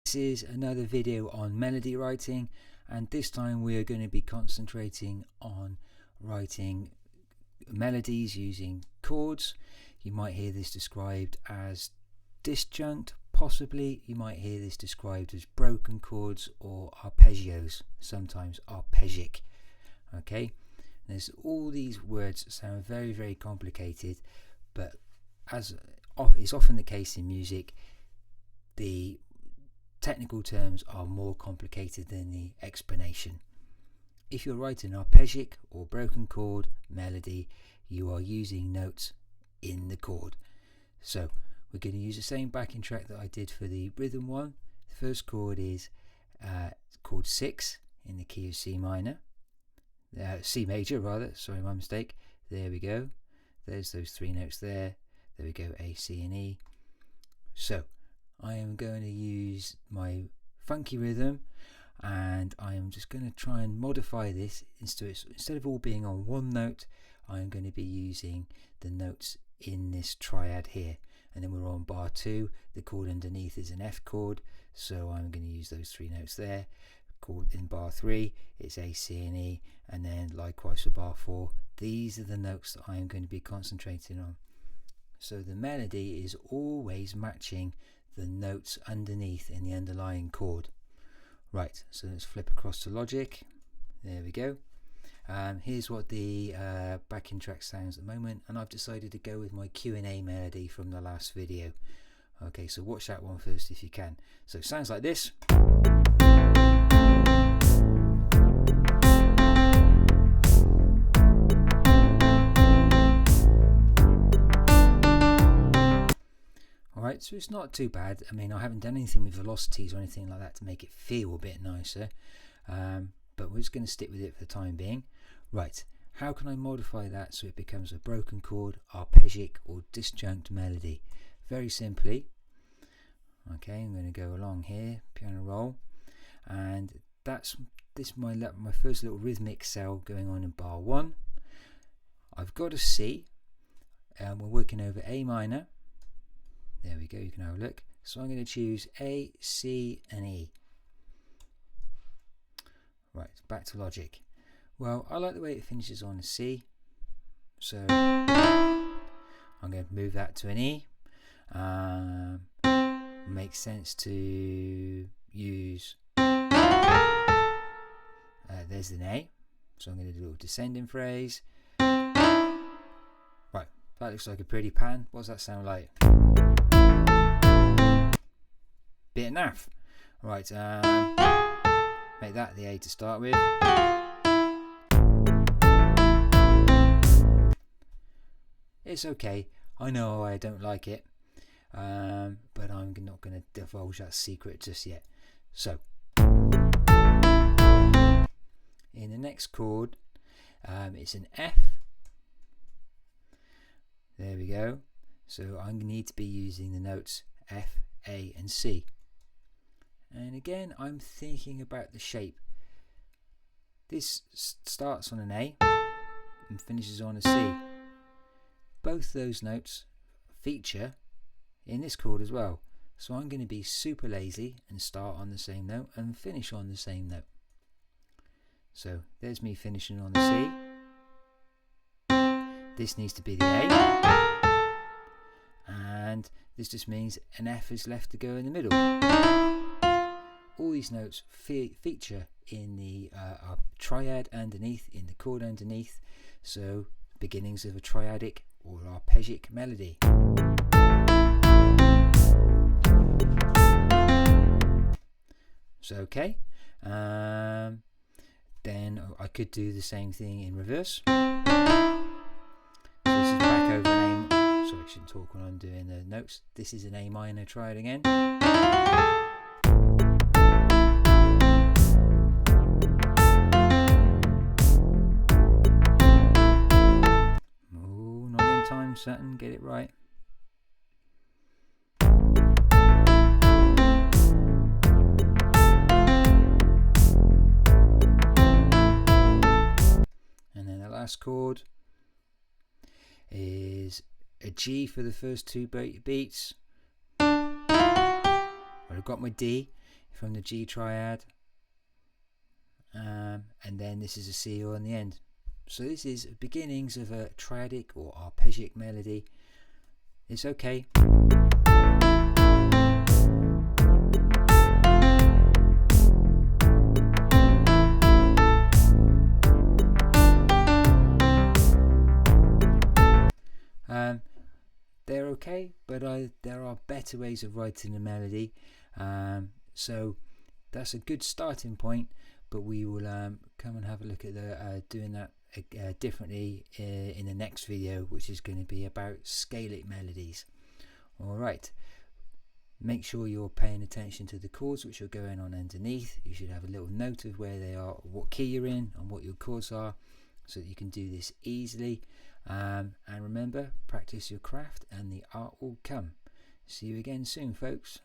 This is another video on melody writing, and this time we are going to be concentrating on writing melodies using chords. You might hear this described as disjunct, possibly you might hear this described as broken chords or arpeggios, sometimes arpeggic. Okay, there's all these words sound very complicated, but as is often the case in music, the technical terms are more complicated than the explanation. If you're writing an arpeggic or broken chord melody, you are using notes in the chord. So we're going to use the same backing track that I did for the rhythm one. The first chord is chord 6 in the key of C minor. C major rather, sorry, my mistake. There we go. There's those three notes there. There we go, A, C and E. So I am going to use my funky rhythm, and I am just going to try and modify this instead of all being on one note. I am going to be using the notes in this triad here, and then we're on bar 2. The chord underneath is an F chord, so I'm going to use those three notes there. Chord in bar 3, it's A, C and E, and then likewise for bar 4. These are the notes that I am going to be concentrating on. So the melody is always matching the notes underneath in the underlying chord. Right, so let's flip across to Logic. There we go. Here's what the backing track sounds at the moment, and I've decided to go with my Q&A melody from the last video. Okay, so watch that one first if you can. So it sounds like this. Alright, so it's not too bad. I mean, I haven't done anything with velocities or anything like that to make it feel a bit nicer, but we're just going to stick with it for the time being. Right, how can I modify that so it becomes a broken chord, arpeggic or disjunct melody? Very simply, okay, I'm going to go along here, piano roll, and that's my first little rhythmic cell going on in bar 1. I've got a C, and we're working over A minor. There we go, you can have a look. So I'm going to choose A, C and E. Right, back to Logic. Well, I like the way it finishes on a C, so I'm going to move that to an E. Makes sense to use, there's an A, so I'm going to do a little descending phrase. Right, that looks like a pretty pan. What does that sound like? Bit naff. Right, make that the A to start with. It's okay. I know I don't like it, but I'm not going to divulge that secret just yet. So, in the next chord, it's an F. There we go. So I need to be using the notes F, A and C. And again, I'm thinking about the shape. This starts on an A and finishes on a C. Both those notes feature in this chord as well. So I'm going to be super lazy and start on the same note and finish on the same note. So there's me finishing on the C. This needs to be the A. And this just means an F is left to go in the middle. All these notes feature in the triad underneath, in the chord underneath, so beginnings of a triadic or arpeggic melody. So okay, then I could do the same thing in reverse. So this is back over an A. Sorry, I shouldn't talk when I'm doing the notes. This is an A minor triad again. Certain, get it right. And then the last chord is a G for the first two beats. I've got my D. from the G triad, and then this is a C on the end. So this is beginnings of a triadic or arpeggic melody. It's okay. They're okay, but there are better ways of writing a melody. So that's a good starting point, but we will come and have a look at doing that differently in the next video, which is going to be about scalic melodies. Alright, make sure you're paying attention to the chords which are going on underneath. You should have a little note of where they are, what key you're in and what your chords are, so that you can do this easily. And remember, practice your craft and the art will come. See you again soon, folks.